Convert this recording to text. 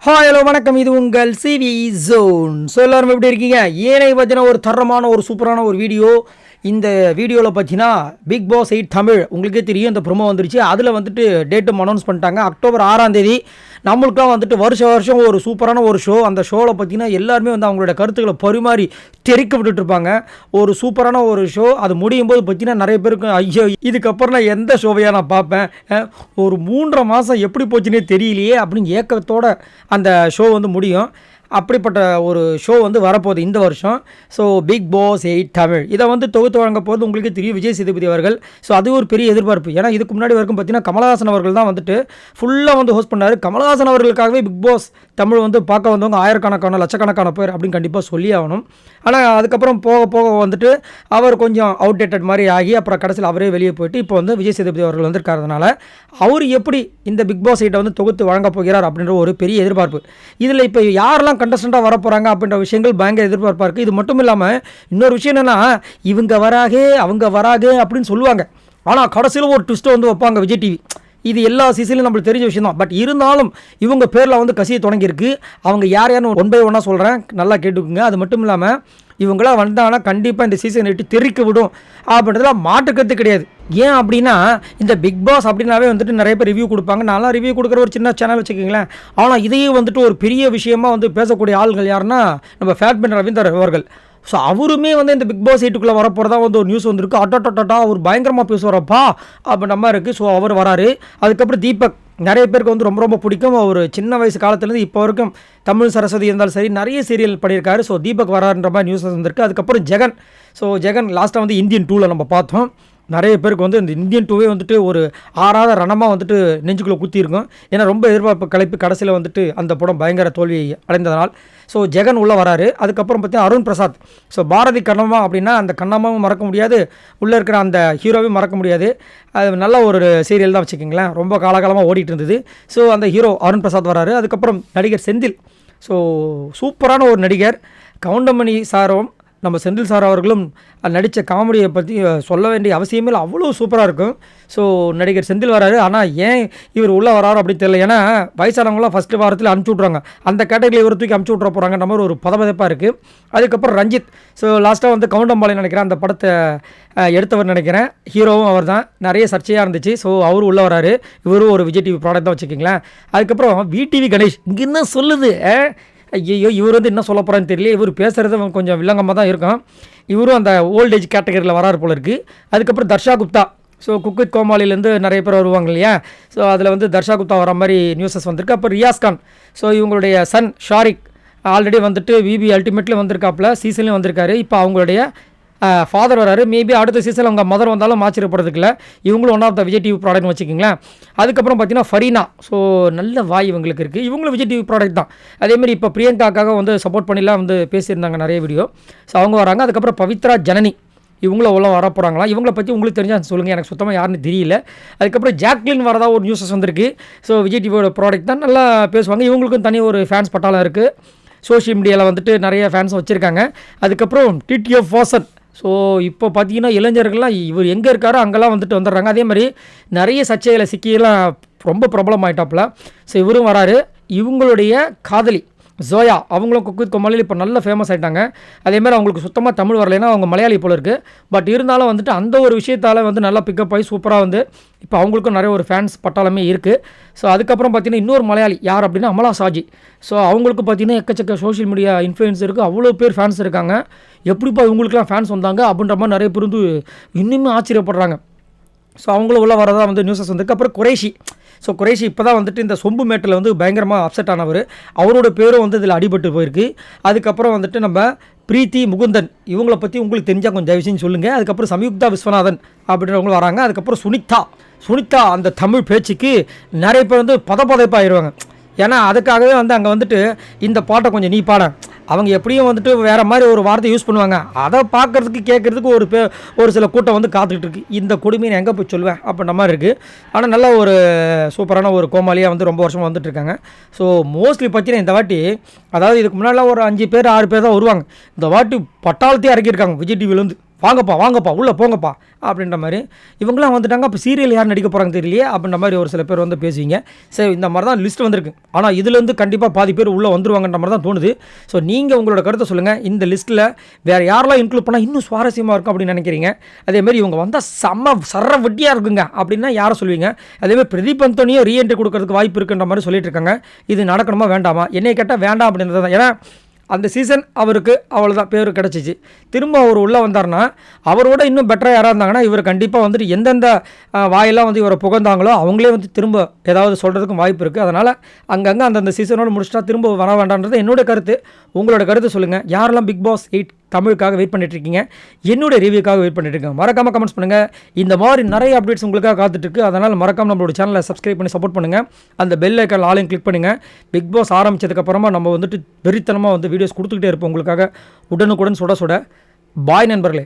Hi hello வணக்கம். இது உங்கள் சிவி ஜோன். ஸோ எல்லோரும் எப்படி இருக்கீங்க? ஏனை பார்த்தீங்கன்னா ஒரு தரமான ஒரு சூப்பரான ஒரு வீடியோ. இந்த வீடியோவில் பார்த்தீங்கன்னா பிக் பாஸ் 8 தமிழ் உங்களுக்கே தெரியும், இந்த ப்ரோமோ வந்துருச்சு. அதில் வந்துட்டு டேட்டும் அனௌன்ஸ் பண்ணிட்டாங்க. அக்டோபர் 6ஆம் தேதி. நம்மளுக்குலாம் வந்துட்டு வருஷம் ஒரு சூப்பரான ஒரு ஷோ. அந்த ஷோவில் பார்த்தீங்கன்னா எல்லாருமே வந்து அவங்களோட கருத்துக்களை பரிமாறி தெரிக்க விட்டுட்ருப்பாங்க. ஒரு சூப்பரான ஒரு ஷோ. அது முடியும் போது பார்த்தீங்கன்னா நிறைய பேருக்கு ஐயோ இதுக்கப்புறம் நான் எந்த ஷோவையாக நான் பார்ப்பேன், ஒரு 3.5 மாதம் எப்படி போச்சுன்னே தெரியலையே அப்படின்னு ஏக்கத்தோட அந்த ஷோ வந்து முடியும். அப்படிப்பட்ட ஒரு ஷோ வந்து வரப்போகுது இந்த வருஷம். ஸோ பிக் பாஸ் 8 தமிழ் இதை வந்து தொகுத்து வழங்க போது உங்களுக்கு தெரியும், விஜய் சேதுபதி அவர்கள். ஸோ அது ஒரு பெரிய எதிர்பார்ப்பு. ஏன்னா இதுக்கு முன்னாடி வரைக்கும் பார்த்தீங்கன்னா கமலஹாசன் அவர்கள் தான் வந்துட்டு ஃபுல்லாக வந்து ஹோஸ்ட் பண்ணார். கமலஹாசன் அவர்களுக்காகவே பிக் பாஸ் தமிழ் வந்து பார்க்க வந்தவங்க ஆயிரக்கணக்கான லட்சக்கணக்கான பேர் அப்படின்னு கண்டிப்பாக சொல்லி ஆகணும். ஆனால் அதுக்கப்புறம் போக போக வந்துட்டு அவர் கொஞ்சம் அவுடேட்டட் மாதிரி ஆகி அப்புறம் கடைசியில் அவரே வெளியே போயிட்டு இப்போ வந்து விஜய் சேதுபதி அவர்கள் வந்திருக்கிறதுனால அவர் எப்படி இந்த பிக் பாஸ் 8 வந்து தொகுத்து வழங்க போகிறார் அப்படின்ற ஒரு பெரிய எதிர்பார்ப்பு. இதில் இப்போ யாரெல்லாம் கண்டஸ்டண்டாக வர போகிறாங்க அப்படின்ற விஷயங்கள் பயங்கர எதிர்பார்ப்பாக இருக்குது. இது மட்டும் இல்லாமல் இன்னொரு விஷயம் என்னென்னா, இவங்க வராகே அவங்க வராகே அப்படின்னு சொல்லுவாங்க. ஆனால் கடைசியில் ஒரு ட்விஸ்ட்டை வந்து வைப்பாங்க விஜய் டிவி. இது எல்லா சீசன்லையும் நம்மளுக்கு தெரிஞ்ச விஷயம் தான். பட் இருந்தாலும் இவங்க பேரில் வந்து கசிய தொடங்கியிருக்கு. அவங்க யாருன்னு 1 by 1 சொல்கிறேன், நல்லா கேட்டுக்குங்க. அது மட்டும் இல்லாமல் இவங்களாம் வந்தாங்கன்னா கண்டிப்பாக இந்த சீசன் 8 தெரிக்க விடும் அப்படின்றதுல மாற்றுக்கிறது கிடையாது. ஏன் அப்படின்னா இந்த பிக் பாஸ் அப்படின்னாவே வந்துட்டு நிறைய பேர் ரிவ்யூ கொடுப்பாங்க. நான்லாம் ரிவ்யூ கொடுக்குற ஒரு சின்ன சேனல் வச்சுக்கிங்களேன். ஆனால் இதையே வந்துட்டு ஒரு பெரிய விஷயமாக வந்து பேசக்கூடிய ஆள்கள் யாருன்னா நம்ம ஃபேட் பண்ண ரவீந்தர் அவர்கள். ஸோ அவருமே வந்து இந்த பிக் பாஸ் 8க்குள்ளே வரப்போகிறதா வந்து ஒரு நியூஸ் வந்திருக்கு. அட்டா அவர் பயங்கரமாக பேசுவாரப்பா அப்படின்ற மாதிரி இருக்குது. ஸோ அவர் வராரு. அதுக்கப்புறம் தீபக் நிறைய பேருக்கு வந்து ரொம்ப பிடிக்கும். அவர் சின்ன வயசு காலத்துலேருந்து இப்போ வரைக்கும் தமிழ் சரஸ்வதி இருந்தாலும் சரி நிறைய சீரியல் பண்ணியிருக்காரு. ஸோ தீபக் வராருன்ற மாதிரி நியூஸ் வந்திருக்கு. அதுக்கப்புறம் ஜெகன். ஸோ ஜெகன் லாஸ்ட்டாக வந்து இந்தியன் 2ல் நம்ம பார்த்தோம். நிறைய பேருக்கு வந்து இந்த இந்தியன் 2வே வந்துட்டு ஒரு ஆறாத ரணமாக வந்துட்டு நெஞ்சுக்குள்ளே குத்திருக்கும். ஏன்னா ரொம்ப எதிர்பார்ப்பு கலைப்பு கடைசியில் வந்துட்டு அந்த படம் பயங்கர தோல்வி அடைந்ததனால் ஸோ ஜெகன் உள்ளே வராரு. அதுக்கப்புறம் பார்த்தீங்கன்னா அருண் பிரசாத். ஸோ பாரதி கண்ணம்மா அப்படின்னா அந்த கண்ணம்மாவும் மறக்க முடியாது, உள்ளே இருக்கிற அந்த ஹீரோவையும் மறக்க முடியாது. அது நல்ல ஒரு சீரியல் தான் வச்சுக்கிங்களேன், ரொம்ப காலகாலமாக ஓடிட்டு இருந்தது. ஸோ அந்த ஹீரோ அருண் பிரசாத் வராரு. அதுக்கப்புறம் நடிகர் செந்தில். ஸோ சூப்பரான ஒரு நடிகர். கவுண்டமணி சாரும் நம்ம செந்தில் சார் அவர்களும் நடித்த காமெடியை பற்றி சொல்ல வேண்டிய அவசியமே இல்லை, அவ்வளோ சூப்பராக இருக்கும். ஸோ நடிகர் செந்தில் வராரு. ஆனால் ஏன் இவர் உள்ளே வராரு அப்படின்னு தெரியல. ஏன்னா வயசானவங்களாம் ஃபஸ்ட்டு வாரத்தில் அனுப்பிச்சி விட்றாங்க, அந்த கேட்டகரியில் இவர் தூக்கி அனுப்பிச்சி விட்ற போகிறாங்கன்ற மாதிரி ஒரு பதப்பதப்பாக இருக்குது. அதுக்கப்புறம் ரஞ்சித். ஸோ லாஸ்ட்டாக வந்து கவுண்டம்பாளையம் நினைக்கிறேன் அந்த படத்தை எடுத்தவர் நினைக்கிறேன், ஹீரோவும் அவர் தான். நிறைய சர்ச்சையாக இருந்துச்சு. ஸோ அவரும் உள்ளே வராரு. இவரும் ஒரு விஜய் டிவி ப்ராடக்ட் தான் வச்சுக்கிங்களேன். அதுக்கப்புறம் விடிவி கணேஷ் இங்கே என்ன சொல்லுது, ஐயோ இவர் வந்து என்ன சொல்ல போகிறான்னு தெரியல. இவர் பேசுகிறது கொஞ்சம் வில்லங்கமாக தான் இருக்கும். இவரும் அந்த ஓல்டேஜ் கேட்டகரியில் வராரு போல இருக்குது. அதுக்கப்புறம் Dharsha Gupta. So cook with கோமாளிலேருந்து நிறைய பேர் வருவாங்க இல்லையா. ஸோ அதில் வந்து தர்ஷா குப்தா வர மாதிரி நியூஸஸ் வந்திருக்கு. அப்போ ரியாஸ் கான். ஸோ இவங்களுடைய சன் ஷாரிக் ஆல்ரெடி வந்துட்டு விபி அல்டிமேட்லேயும் வந்திருக்காப்புல, சீசன்லேயும் வந்திருக்காரு. இப்போ அவங்களுடைய ஃபாதர் வராரு. மேபி அடுத்த சீசனில் அவங்க மதர் வந்தாலும் ஆச்சரியப்படுறதுக்குல இவங்களும் one of the Vijay TV ப்ராடக்ட்னு வச்சுக்கிங்களேன். அதுக்கப்புறம் பார்த்தீங்கன்னா ஃபரீனா. ஸோ நல்ல வாய் இவங்களுக்கு இருக்குது. இவங்களும் விஜய் டிவி ப்ராடக்ட் தான். அதேமாதிரி இப்போ பிரியங்காக்காக வந்து சப்போர்ட் பண்ணிலாம் வந்து பேசியிருந்தாங்க நிறைய வீடியோ. ஸோ அவங்க வராங்க. அதுக்கப்புறம் பவித்ரா ஜனனி இவங்களும் அவ்வளோ வர போகிறாங்களா. இவங்கள பற்றி உங்களுக்கு தெரிஞ்சால் சொல்லுங்கள், எனக்கு சுத்தமாக யாருன்னு தெரியல. அதுக்கப்புறம் ஜாக்லின் வரதா ஒரு நியூஸஸ் வந்திருக்கு. ஸோ விஜய் டிவியோட ப்ராடக்ட் தான், நல்லா பேசுவாங்க. இவங்களுக்கும் தனி ஒரு ஃபேன்ஸ் பட்டாளம் இருக்குது. சோஷியல் மீடியாவில் வந்துட்டு நிறைய ஃபேன்ஸ் வச்சுருக்காங்க. அதுக்கப்புறம் டிடிஎஃப் வாசன். ஸோ இப்போ பார்த்தீங்கன்னா இளைஞர்கள்லாம் இவர் எங்கே இருக்காரோ அங்கெல்லாம் வந்துட்டு வந்துடுறாங்க. அதே மாதிரி நிறைய சர்ச்சைகளை சிக்கியெல்லாம் ரொம்ப பிரபலம் ஆகிட்டாப்புல. ஸோ இவரும் வராரு. இவங்களுடைய காதலி ஜோயா அவங்களும் குக் வித் கோமாளியில் இப்போ நல்ல ஃபேமஸ் ஆகிட்டாங்க. அதேமாதிரி அவங்களுக்கு சுத்தமாக தமிழ் வரலைன்னா அவங்க மலையாளி போல இருக்குது. பட் இருந்தாலும் வந்துட்டு அந்த ஒரு விஷயத்தால் வந்து நல்லா பிக்கப் ஆகி சூப்பராக வந்து இப்போ அவங்களுக்கும் நிறைய ஒரு ஃபேன்ஸ் பட்டாளமே இருக்குது. ஸோ அதுக்கப்புறம் பார்த்திங்கன்னா இன்னொரு மலையாளி யார் அப்படின்னா அமலா சாஜி. ஸோ அவங்களுக்கு பார்த்திங்கன்னா எக்கச்சக்க சோஷியல் மீடியா இன்ஃப்ளூயன்ஸ் இருக்குது, அவ்வளோ பேர் ஃபேன்ஸ் இருக்காங்க. எப்படிப்பா இவங்களுக்குலாம் ஃபேன்ஸ் வந்தாங்க அப்படின்ற மாதிரி நிறைய பேர் வந்து இன்னுமே ஆச்சரியப்படுறாங்க. ஸோ அவங்களும் உள்ள வரதான் வந்து நியூஸஸ் வந்திருக்கு. அப்புறம் குரேஷி. ஸோ குரேஷி இப்போ தான் வந்துட்டு இந்த சொம்பு மேட்டில் வந்து பயங்கரமாக அப்செட் ஆனவர். அவரோட பேரும் வந்து இதில் அடிபட்டு போயிருக்கு. அதுக்கப்புறம் வந்துட்டு நம்ம பிரீத்தி முகுந்தன் இவங்களை பற்றி உங்களுக்கு தெரிஞ்சால் கொஞ்சம் தயவுசெய்து சொல்லுங்கள். அதுக்கப்புறம் சம்யுக்தா விஸ்வநாதன் அப்படின்றவங்களும் வராங்க. அதுக்கப்புறம் சுனிதா அந்த தமிழ் பேச்சுக்கு நிறைய பேர் வந்து பதப்பதைப்பாகிடுவாங்க. ஏன்னா அதுக்காகவே வந்து அங்கே வந்துட்டு இந்த பாட்டை கொஞ்சம் நீ பாட, அவங்க எப்படியும் வந்துட்டு வேறு மாதிரி ஒரு வார்த்தை யூஸ் பண்ணுவாங்க. அதை பார்க்குறதுக்கு கேட்குறதுக்கு ஒரு சில கூட்டம் வந்து காத்துக்கிட்டு இருக்குது. இந்த கொடுமையை நான் எங்கே போய் சொல்லுவேன் அப்படின்ற மாதிரி இருக்குது. ஆனால் நல்ல ஒரு சூப்பரான ஒரு கோமாளியாக வந்து ரொம்ப வருஷமாக வந்துட்டுருக்காங்க. ஸோ மோஸ்ட்லி பார்த்தீங்கன்னா இந்த வாட்டி, அதாவது இதுக்கு முன்னாடிலாம் ஒரு 5 பேர் 6 பேர் தான் வருவாங்க. இந்த வாட்டி பட்டாளத்தையே இறக்கியிருக்காங்க விஜய் டிவிலேருந்து. வாங்கப்பா உள்ளே போங்கப்பா அப்படின்ற மாதிரி. இவங்களாம் வந்துட்டாங்க, அப்போ சீரியல் யார் நடிக்க போகிறாங்க தெரியலையே அப்படின்ற மாதிரி ஒரு சில பேர் வந்து பேசுவீங்க. சரி, இந்த மாதிரி தான் லிஸ்ட் வந்திருக்கு. ஆனால் இதுலேருந்து கண்டிப்பாக பாதி பேர் உள்ளே வந்துருவாங்கன்ற மாதிரி தான் தோணுது. ஸோ நீங்கள் உங்களோட கருத்தை சொல்லுங்கள். இந்த லிஸ்ட்டில் வேறு யாரெல்லாம் இன்க்ளூட் பண்ணால் இன்னும் சுவாரஸ்யமாக இருக்கும் அப்படின்னு நினைக்கிறீங்க? அதேமாதிரி இவங்க வந்தால் சர வட்டியாக இருக்குங்க அப்படின்னா யாரை சொல்லுவீங்க? அதேமாதிரி பிரதீப் அந்தோனியோ ரீஎன்ட்ரி கொடுக்கறதுக்கு வாய்ப்பு இருக்குன்ற மாதிரி சொல்லிட்டு இருக்காங்க. இது நடக்கணுமா வேண்டாமா? என்னை கேட்டால் வேண்டாம் அப்படின்றது தான். ஏன்னா அந்த சீசன் அவருக்கு அவ்வளோதான் பேர் கிடச்சிச்சு. திரும்ப அவர் உள்ளே வந்தார்னா அவரோட இன்னும் பெட்டராக யாராக இருந்தாங்கன்னா இவர் கண்டிப்பாக வந்துட்டு எந்தெந்த வாயெல்லாம் வந்து இவரை புகழ்ந்தாங்களோ அவங்களே வந்து திரும்ப ஏதாவது சொல்கிறதுக்கும் வாய்ப்பு இருக்குது. அதனால் அங்கங்கே அந்தந்த சீசனோடு முடிச்சிட்டா திரும்ப வர வேண்டான்றது என்னோட கருத்து. உங்களோட கருத்து சொல்லுங்கள். யாரெல்லாம் பிக் பாஸ் 8 தமிழுக்காக வெயிட் பண்ணிட்டுருக்கீங்க, என்னுடைய ரிவ்யூக்காக வெயிட் பண்ணிட்டுருக்கேன், மறக்காமல் கமெண்ட்ஸ் பண்ணுங்கள். இந்த மாதிரி நிறைய அப்டேட்ஸ் உங்களுக்காக காத்துட்ருக்கு. அதனால் மறக்காமல் நம்மளோட சேனலை சப்ஸ்கிரைப் பண்ணி சப்போர்ட் பண்ணுங்கள். அந்த பெல் ஐக்கான் ஆலையும் கிளிக் பண்ணுங்கள். பிக் பாஸ் ஆரம்பித்ததுக்கப்புறமா நம்ம வந்துட்டு வெறித்தனமாக வந்து வீடியோஸ் கொடுத்துக்கிட்டே இருப்போம் உங்களுக்காக உடனுக்குடன் சுட. பாய் நண்பர்களே.